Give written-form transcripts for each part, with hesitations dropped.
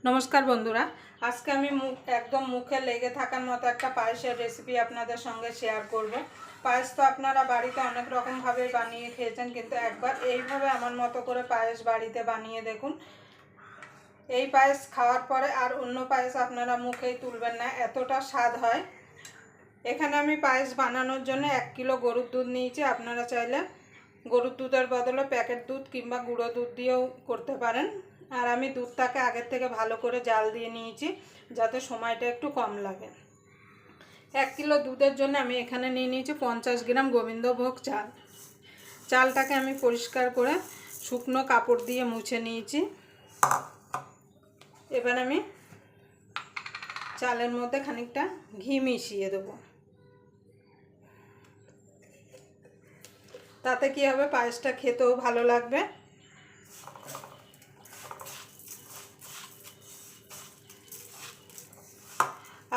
নমস্কার বন্ধুরা, আজকে আমি একদম মুখে লেগে থাকার মতো একটা পায়েসের রেসিপি আপনাদের সঙ্গে শেয়ার করব। পায়েস তো আপনারা বাড়িতে অনেক রকমভাবে বানিয়ে খেয়েছেন, কিন্তু একবার এইভাবে আমার মতো করে পায়েস বাড়িতে বানিয়ে দেখুন। এই পায়েস খাওয়ার পরে আর অন্য পায়েস আপনারা মুখেই তুলবেন না, এতটা স্বাদ হয়। এখানে আমি পায়েস বানানোর জন্য 1 কিলো গরুর দুধ নিয়েছি। আপনারা চাইলে গরুর দুধের বদলে প্যাকেট দুধ কিংবা গুঁড়ো দুধ দিয়েও করতে পারেন। আর আমি দুধটাকে আগের থেকে ভালো করে জাল দিয়ে নিয়েছি, যাতে সময়টা একটু কম লাগে। 1 কিলো দুধের জন্য আমি এখানে নিয়ে নিয়েছি 50 গ্রাম গোবিন্দভোগ চাল। চালটাকে আমি পরিষ্কার করে শুকনো কাপড় দিয়ে মুছে নিয়েছি। এবার আমি চালের মধ্যে খানিকটা ঘি মিশিয়ে দেবো। তাতে কি হবে, পায়েসটা খেতেও ভালো লাগবে।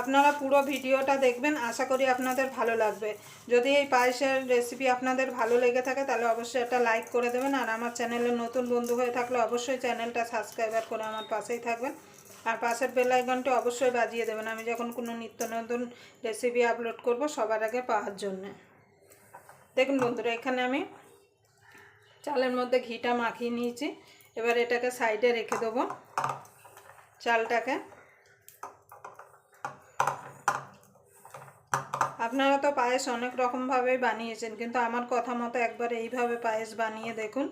আপনারা পুরো ভিডিওটা দেখবেন, আশা করি আপনাদের ভালো লাগবে। যদি এই পায়েসের রেসিপি আপনাদের ভালো লেগে থাকে তাহলে অবশ্যই একটা লাইক করে দেবেন। আর আমার চ্যানেলের নতুন বন্ধু হয়ে থাকলে অবশ্যই চ্যানেলটা সাবস্ক্রাইব করে আমার পাশেই থাকবেন। আর পাশের বেল আইকনটি অবশ্যই বাজিয়ে দেবেন, আমি যখন কোনো নিত্য নতুন রেসিপি আপলোড করব সবার আগে পাওয়ার জন্য। দেখুন বন্ধুরা, এখানে আমি চালের মধ্যে ঘিটা মাখিয়ে নিয়েছি। এবার এটাকে সাইডে রেখে দেবো। চালটাকে আপনারা তো পায়েস অনেক রকমভাবেই বানিয়েছেন, কিন্তু আমার কথা মতো একবার এইভাবে পায়েস বানিয়ে দেখুন।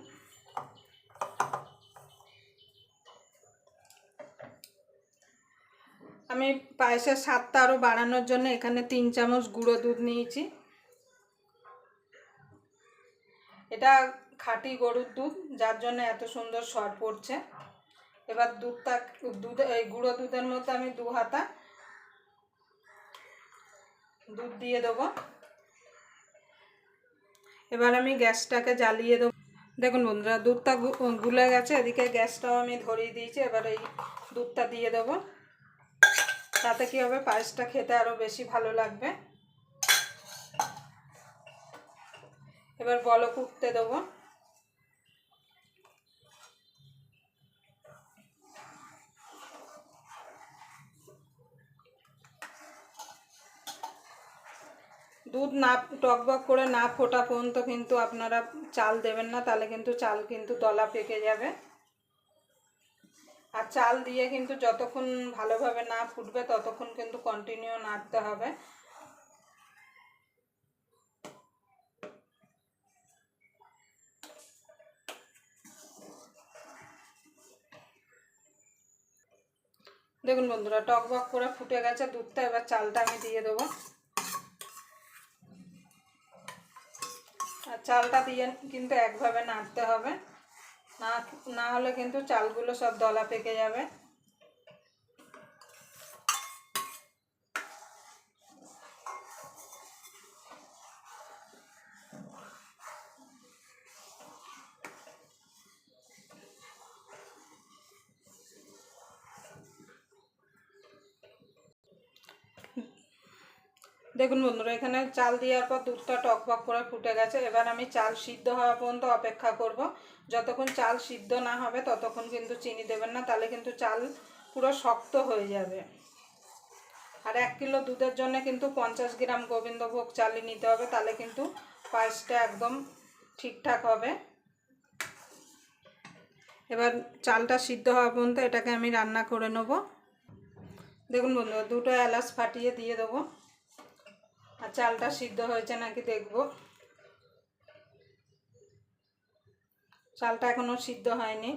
আমি পায়েসের স্বাদটা আরও বাড়ানোর জন্য এখানে 3 চামচ গুঁড়ো দুধ নিয়েছি। এটা খাঁটি গরুর দুধ, যার জন্য এত সুন্দর স্বর পড়ছে। এবার এই গুঁড়ো দুধের মধ্যে আমি 2 হাতা দুধ দিয়ে দেবো। এবার আমি গ্যাসটাকে জ্বালিয়ে দেবো। দেখুন বন্ধুরা, দুধটা গুলে গেছে, এদিকে গ্যাসটাও আমি ধরিয়ে দিয়েছি। এবার এই দুধটা দিয়ে দেবো। তাতে কি হবে, পায়েসটা খেতে আরও বেশি ভালো লাগবে। এবার বলক উঠতে দেবো। দুধ না টকবক করে না ফোটা পর্যন্ত কিন্তু আপনারা চাল দেবেন না, তাহলে কিন্তু চাল কিন্তু দলা পেকে যাবে। আর চাল দিয়ে কিন্তু যতক্ষণ ভালোভাবে না ফুটবে ততক্ষণ কিন্তু কন্টিনিউ নাড়তে হবে। দেখুন বন্ধুরা, টকবক করে ফুটে গেছে দুধটা। এবার চালটা আমি দিয়ে দেবো। আর চালটা দিয়ে কিন্তু একভাবে নাড়তে হবে, না হলে কিন্তু চালগুলো সব দলা পেকে যাবে। দেখুন বন্ধুরা, এখানে চাল দেওয়ার পর দুধটা টকবক করে ফুটে গেছে। এবার আমি চাল সিদ্ধ হওয়া পর্যন্ত অপেক্ষা করব। যতক্ষণ চাল সিদ্ধ না হবে ততক্ষণ কিন্তু চিনি দেবেন না, তাহলে কিন্তু চাল পুরো শক্ত হয়ে যাবে। আর 1 কিলো দুধের জন্য কিন্তু 50 গ্রাম গোবিন্দভোগ চালই নিতে হবে, তাহলে কিন্তু পায়েসটা একদম ঠিকঠাক হবে। এবার চালটা সিদ্ধ হওয়া পর্যন্ত এটাকে আমি রান্না করে নেব। দেখুন বন্ধুরা, 2টো এলাচ ফাটিয়ে দিয়ে দেবো। আর চালটা সিদ্ধ হয়েছে নাকি দেখব। চালটা এখনো সিদ্ধ হয়নি।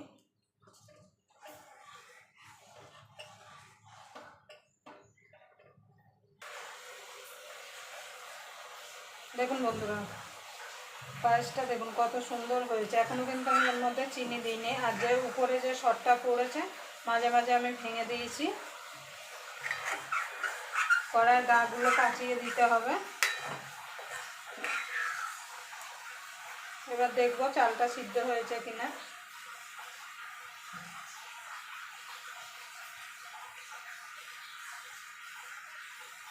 দেখুন বন্ধুরা, পায়েসটা দেখুন কত সুন্দর হয়েছে। এখনো কিন্তু আমি এর মধ্যে চিনি দিইনি। আর যে উপরে যে সরটা পড়েছে মাঝে মাঝে আমি ভেঙে দিয়েছি। কড়াইয়ের গাগুলো কাচিয়ে দিতে হবে। এবার দেখবো চালটা সিদ্ধ হয়েছে কিনা।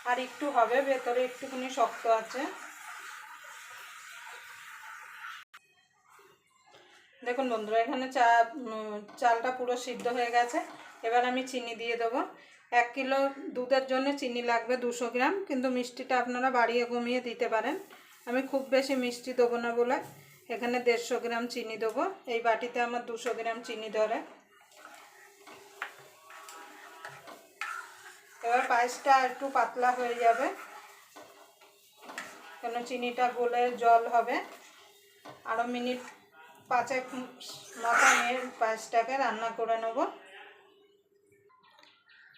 আর একটু হবে, ভেতরে একটুখানি শক্ত আছে। দেখুন বন্ধুরা, এখানে চালটা পুরো সিদ্ধ হয়ে গেছে। এবার আমি চিনি দিয়ে দেবো। 1 কিলো দুধের জন্য চিনি লাগবে 200 গ্রাম, কিন্তু মিষ্টিটা আপনারা বাড়িয়ে কমিয়ে দিতে পারেন। আমি খুব বেশি মিষ্টি দেবো না বলে এখানে 150 গ্রাম চিনি দেবো। এই বাটিতে আমার 200 গ্রাম চিনি ধরে। এবার পায়েসটা একটু পাতলা হয়ে যাবে, কেন চিনিটা গলে জল হবে। আরও মিনিট 5 মতো নিয়ে পায়েসটাকে রান্না করে নেব।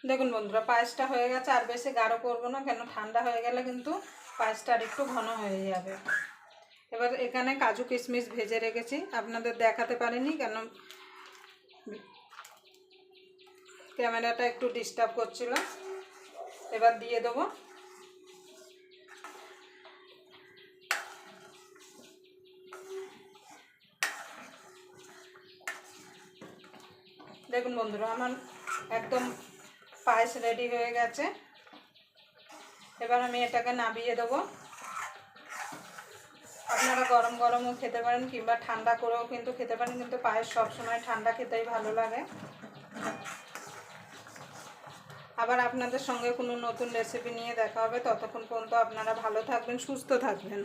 দেখুন বন্ধুরা, পায়েসটা হয়ে গেছে। আর বেশি গাঢ় করবো না, কেন ঠান্ডা হয়ে গেলে কিন্তু পায়েসটা আর একটু ঘন হয়ে যাবে। এবার এখানে কাজু কিশমিশ ভেজে রেখেছি, আপনাদের দেখাতে পারিনি কেন ক্যামেরাটা একটু ডিস্টার্ব করছিল। এবার দিয়ে দেবো। দেখুন বন্ধুরা, আমার একদম পায়েস রেডি হয়ে গেছে। এবার আমি এটাকে নামিয়ে দেবো। আপনারা গরম গরমও খেতে পারেন কিংবা ঠান্ডা করেও কিন্তু খেতে পারেন, কিন্তু পায়েস সবসময় ঠান্ডা খেতেই ভালো লাগে। আবার আপনাদের সঙ্গে কোনো নতুন রেসিপি নিয়ে দেখা হবে। ততক্ষণ পর্যন্ত আপনারা ভালো থাকবেন, সুস্থ থাকবেন।